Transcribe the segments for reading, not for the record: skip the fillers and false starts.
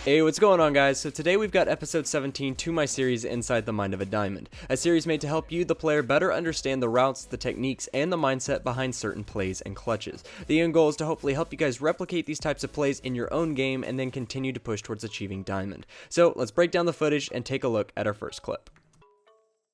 Hey, what's going on, guys? So today we've got episode 17 to my series Inside the Mind of a Diamond, a series made to help you, the player, better understand the routes, the techniques, and the mindset behind certain plays and clutches. The end goal is to hopefully help you guys replicate these types of plays in your own game and then continue to push towards achieving Diamond. So let's break down the footage and take a look at our first clip.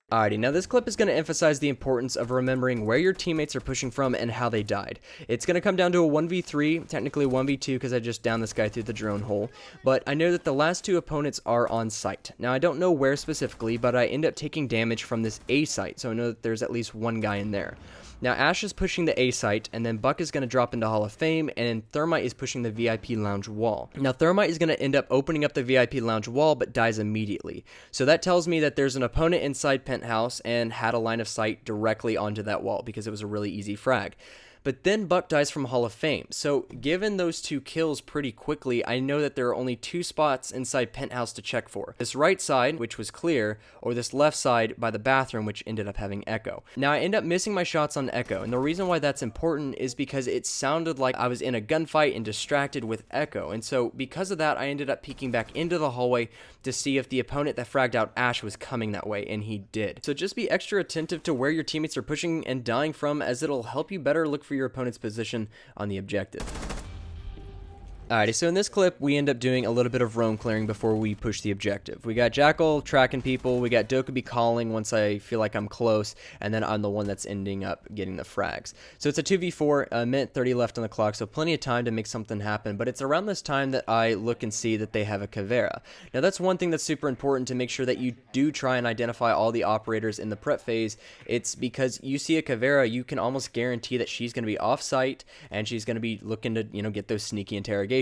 Alrighty, now this clip is going to emphasize the importance of remembering where your teammates are pushing from and how they died. It's going to come down to a 1v3, technically 1v2 because I just downed this guy through the drone hole, but I know that the last two opponents are on site. Now I don't know where specifically, but I end up taking damage from this A site, so I know that there's at least one guy in there. Now Ash is pushing the A site, and then Buck is going to drop into Hall of Fame, and Thermite is pushing the VIP lounge wall. Now Thermite is going to end up opening up the VIP lounge wall, but dies immediately. So that tells me that there's an opponent inside Penthouse and had a line of sight directly onto that wall because it was a really easy frag. But then Buck dies from Hall of Fame. So given those two kills pretty quickly, I know that there are only two spots inside Penthouse to check for. This right side, which was clear, or this left side by the bathroom, which ended up having Echo. Now I end up missing my shots on Echo, and the reason why that's important is because it sounded like I was in a gunfight and distracted with Echo. And so because of that, I ended up peeking back into the hallway to see if the opponent that fragged out Ash was coming that way, and he did. So just be extra attentive to where your teammates are pushing and dying from, as it'll help you better look for your opponent's position on the objective. Alrighty, so in this clip, we end up doing a little bit of roam clearing before we push the objective. We got Jackal tracking people, we got Dokubi calling once I feel like I'm close, and then I'm the one that's ending up getting the frags. So it's a 2v4, a minute 30 left on the clock, so plenty of time to make something happen, but it's around this time that I look and see that they have a Caveira. Now that's one thing that's super important to make sure that you do try and identify all the operators in the prep phase. It's because you see a Caveira, you can almost guarantee that she's going to be off-site, and she's going to be looking to, get those sneaky interrogations.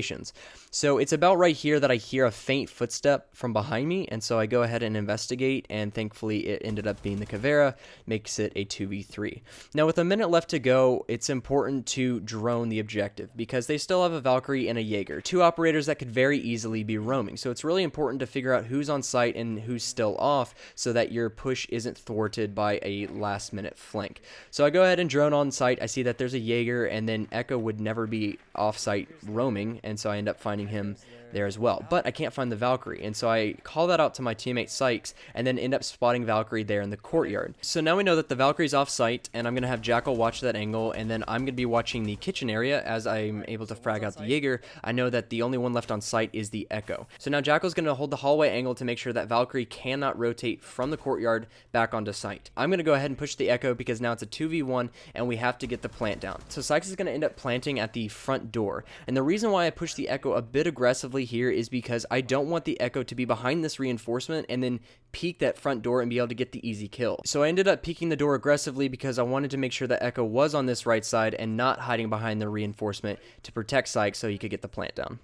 So it's about right here that I hear a faint footstep from behind me, and so I go ahead and investigate, and thankfully it ended up being the Caveira, makes it a 2v3. Now with a minute left to go, it's important to drone the objective, because they still have a Valkyrie and a Jaeger, two operators that could very easily be roaming. So it's really important to figure out who's on site and who's still off, so that your push isn't thwarted by a last minute flank. So I go ahead and drone on site, I see that there's a Jaeger, and then Echo would never be off site roaming, and so I end up finding him there as well. But I can't find the Valkyrie, and so I call that out to my teammate Sykes, and then end up spotting Valkyrie there in the courtyard. So now we know that the Valkyrie's off site, and I'm going to have Jackal watch that angle, and then I'm going to be watching the kitchen area as I'm able to frag out the Jaeger. I know that the only one left on site is the Echo. So now Jackal's going to hold the hallway angle to make sure that Valkyrie cannot rotate from the courtyard back onto site. I'm going to go ahead and push the Echo because now it's a 2v1, and we have to get the plant down. So Sykes is going to end up planting at the front door, and the reason why I push the Echo a bit aggressively here is because I don't want the Echo to be behind this reinforcement and then peek that front door and be able to get the easy kill. So I ended up peeking the door aggressively because I wanted to make sure that Echo was on this right side and not hiding behind the reinforcement to protect Sykes so he could get the plant down.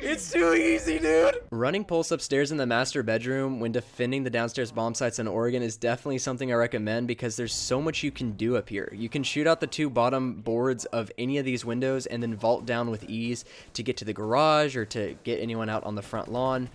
It's too easy, dude! Running Pulse upstairs in the master bedroom when defending the downstairs bomb sites in Oregon is definitely something I recommend because there's so much you can do up here. You can shoot out the two bottom boards of any of these windows and then vault down with ease to get to the garage or to get anyone out on the front lawn.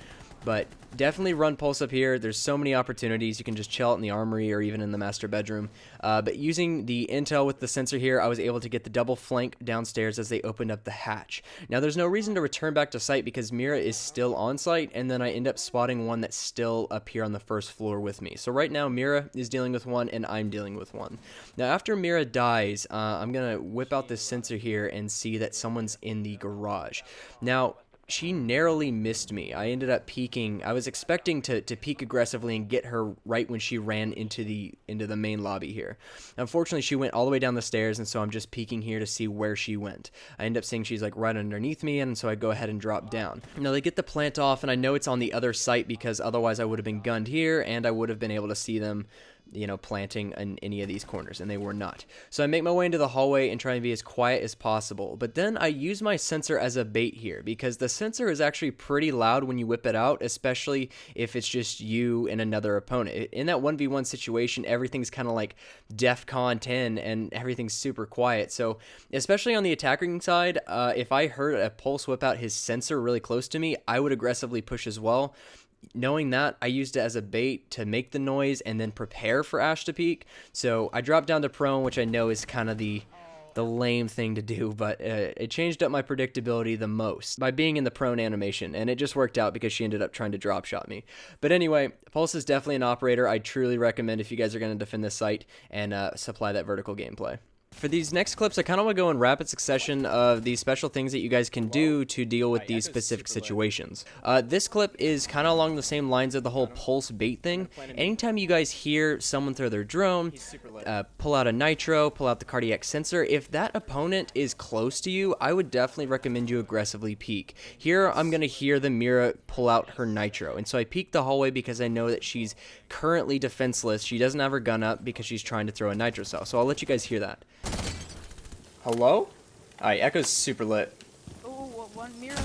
But definitely run Pulse up here. There's so many opportunities. You can just chill out in the armory or even in the master bedroom. But using the intel with the sensor here, I was able to get the double flank downstairs as they opened up the hatch. Now there's no reason to return back to site because Mira is still on site, and then I end up spotting one that's still up here on the first floor with me. So right now Mira is dealing with one and I'm dealing with one. Now after Mira dies, I'm going to whip out this sensor here and see that someone's in the garage. Now she narrowly missed me. I ended up peeking. I was expecting to peek aggressively and get her right when she ran into the main lobby here. Unfortunately, she went all the way down the stairs, and so I'm just peeking here to see where she went. I end up seeing she's like right underneath me, and so I go ahead and drop down. Now they get the plant off, and I know it's on the other site because otherwise I would have been gunned here, and I would have been able to see them planting in any of these corners, and they were not. So I make my way into the hallway and try and be as quiet as possible, but then I use my sensor as a bait here because the sensor is actually pretty loud when you whip it out, especially if it's just you and another opponent. In that 1v1 situation, everything's kind of like DEFCON 10 and everything's super quiet. So especially on the attacking side, if I heard a Pulse whip out his sensor really close to me, I would aggressively push as well. Knowing that, I used it as a bait to make the noise and then prepare for Ash to peek. So I dropped down to prone, which I know is kind of the the lame thing to do, but it changed up my predictability the most by being in the prone animation, and it just worked out because she ended up trying to drop shot me. But anyway, Pulse is definitely an operator I truly recommend if you guys are going to defend this site and supply that vertical gameplay. For these next clips, I kind of want to go in rapid succession of these special things that you guys can do to deal with these specific situations. This clip is kind of along the same lines of the whole pulse bait thing. Anytime you guys hear someone throw their drone, pull out a nitro, pull out the cardiac sensor, if that opponent is close to you, I would definitely recommend you aggressively peek. Here, I'm going to hear the Mira pull out her nitro, and so I peek the hallway because I know that she's currently defenseless. She doesn't have her gun up because she's trying to throw a nitro cell, so I'll let you guys hear that. Hello? Alright, Echo's super lit. Oh, one mirror.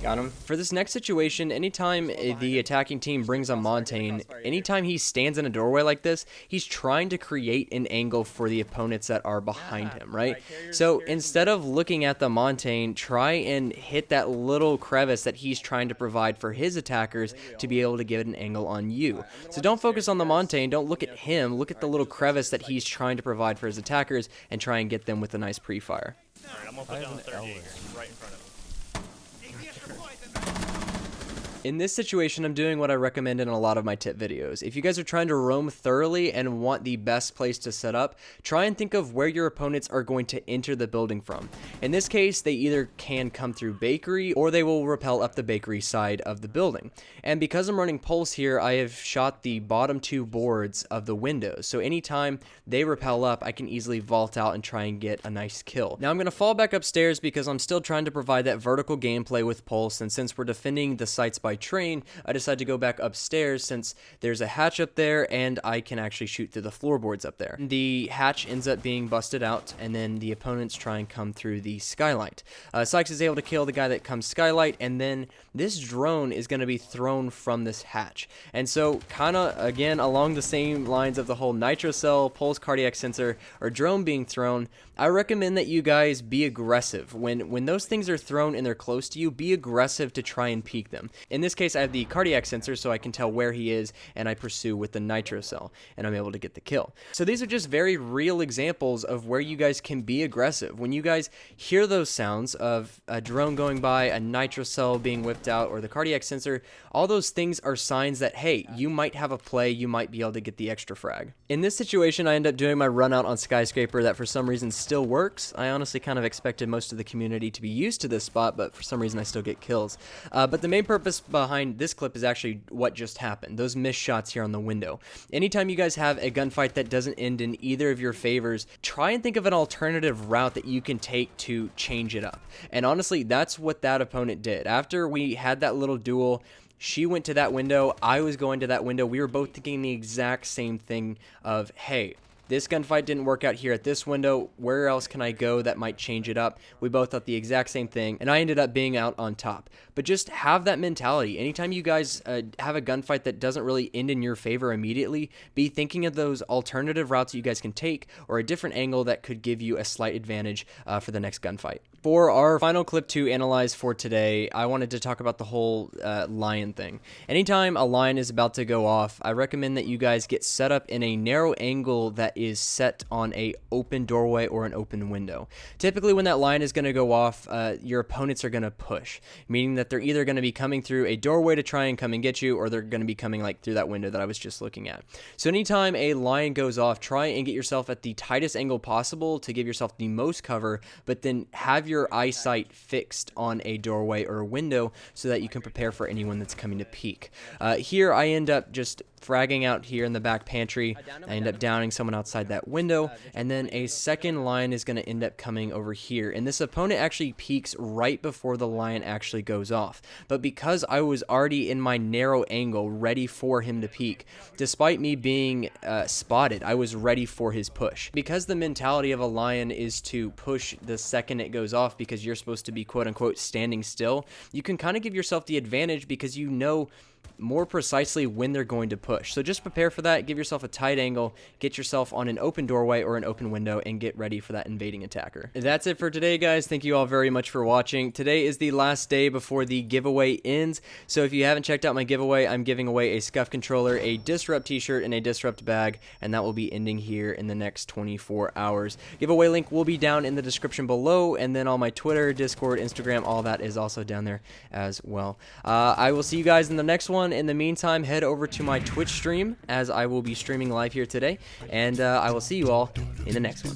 Got him. For this next situation, anytime the attacking team brings a Montaigne, anytime he stands in a doorway like this, he's trying to create an angle for the opponents that are behind him, right? So instead of looking at the Montaigne, try and hit that little crevice that he's trying to provide for his attackers to be able to get an angle on you. So don't focus on the Montaigne, don't look at him, look at the little crevice that he's trying to provide for his attackers and try and get them with a nice pre-fire. Alright, I'm gonna put down the third Jaeger right in front of him. In this situation, I'm doing what I recommend in a lot of my tip videos. If you guys are trying to roam thoroughly and want the best place to set up, try and think of where your opponents are going to enter the building from. In this case, they either can come through bakery or they will rappel up the bakery side of the building. And because I'm running Pulse here, I have shot the bottom two boards of the windows. So anytime they rappel up, I can easily vault out and try and get a nice kill. Now I'm going to fall back upstairs because I'm still trying to provide that vertical gameplay with Pulse, and since we're defending the sites by train, I decided to go back upstairs since there's a hatch up there and I can actually shoot through the floorboards up there. The hatch ends up being busted out, and then the opponents try and come through the skylight. Sykes is able to kill the guy that comes skylight, and then this drone is going to be thrown from this hatch. And so kind of again along the same lines of the whole nitro cell, pulse cardiac sensor, or drone being thrown, I recommend that you guys be aggressive. When those things are thrown and they're close to you, be aggressive to try and peek them. In this case, I have the cardiac sensor so I can tell where he is, and I pursue with the nitro cell, and I'm able to get the kill. So these are just very real examples of where you guys can be aggressive. When you guys hear those sounds of a drone going by, a nitro cell being whipped out, or the cardiac sensor, all those things are signs that, hey, you might have a play, you might be able to get the extra frag. In this situation, I end up doing my run out on Skyscraper that for some reason still works. I honestly kind of expected most of the community to be used to this spot, but for some reason I still get kills. But the main purpose behind this clip is actually what just happened, those missed shots here on the window. Anytime you guys have a gunfight that doesn't end in either of your favors, try and think of an alternative route that you can take to change it up. And honestly, that's what that opponent did. After we had that little duel, she went to that window, I was going to that window. We were both thinking the exact same thing of, hey, this gunfight didn't work out here at this window. Where else can I go that might change it up? We both thought the exact same thing, and I ended up being out on top. But just have that mentality. Anytime you guys have a gunfight that doesn't really end in your favor immediately, be thinking of those alternative routes you guys can take, or a different angle that could give you a slight advantage for the next gunfight. For our final clip to analyze for today, I wanted to talk about the whole lion thing. Anytime a lion is about to go off, I recommend that you guys get set up in a narrow angle that is set on a open doorway or an open window. Typically when that lion is going to go off, your opponents are going to push, meaning that they're either going to be coming through a doorway to try and come and get you, or they're going to be coming like through that window that I was just looking at. So anytime a lion goes off, try and get yourself at the tightest angle possible to give yourself the most cover, but then have your eyesight fixed on a doorway or a window so that you can prepare for anyone that's coming to peek. Here I end up just fragging out here in the back pantry. I end up downing someone outside that window, and then a second lion is going to end up coming over here, and this opponent actually peeks right before the lion actually goes off. But because I was already in my narrow angle ready for him to peek, despite me being spotted, I was ready for his push. Because the mentality of a lion is to push the second it goes off because you're supposed to be quote-unquote standing still, you can kind of give yourself the advantage because you know more precisely when they're going to push. push. So just prepare for that, give yourself a tight angle, get yourself on an open doorway or an open window, and get ready for that invading attacker. That's it for today, guys. Thank you all very much for watching. Today is the last day before the giveaway ends, so if you haven't checked out my giveaway, I'm giving away a SCUF controller, a Disrupt t-shirt, and a Disrupt bag, and that will be ending here in the next 24 hours. Giveaway link will be down in the description below, and then all my Twitter, Discord, Instagram, all that is also down there as well. I will see you guys in the next one. In the meantime, head over to my Twitch stream, as I will be streaming live here today, and I will see you all in the next one.